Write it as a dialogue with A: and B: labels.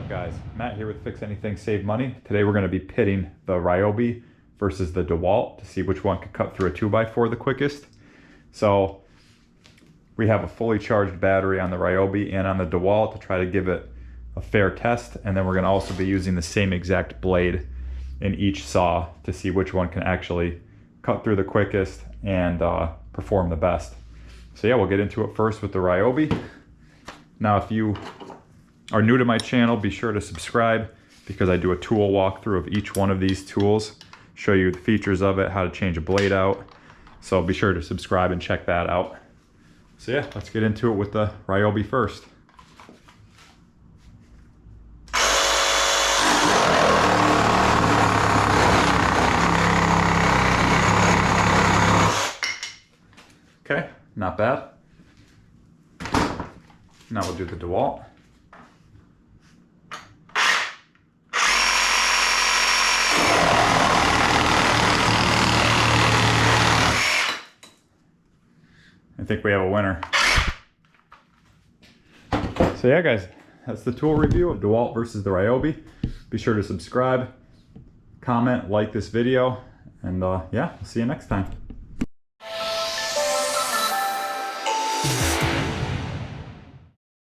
A: Guys, Matt here with Fix Anything Save Money. Today we're going to be pitting the Ryobi versus the Dewalt to see which one could cut through a 2x4 the quickest. So we have a fully charged battery on the Ryobi and on the Dewalt to try to give it a fair test, and then we're going to also be using the same exact blade in each saw to see which one can actually cut through the quickest and perform the best. So yeah, we'll get into it first with the Ryobi. Now if you are new to my channel, be sure to subscribe because I do a tool walkthrough of each one of these tools, show you the features of it, how to change a blade out. So be sure to subscribe and check that out. So yeah, let's get into it with the Ryobi first. Okay, not bad. Now we'll do the Dewalt. I think we have a winner. So yeah guys, that's the tool review of Dewalt versus the Ryobi. Be sure to subscribe, comment, like this video, and yeah, I'll see you next time.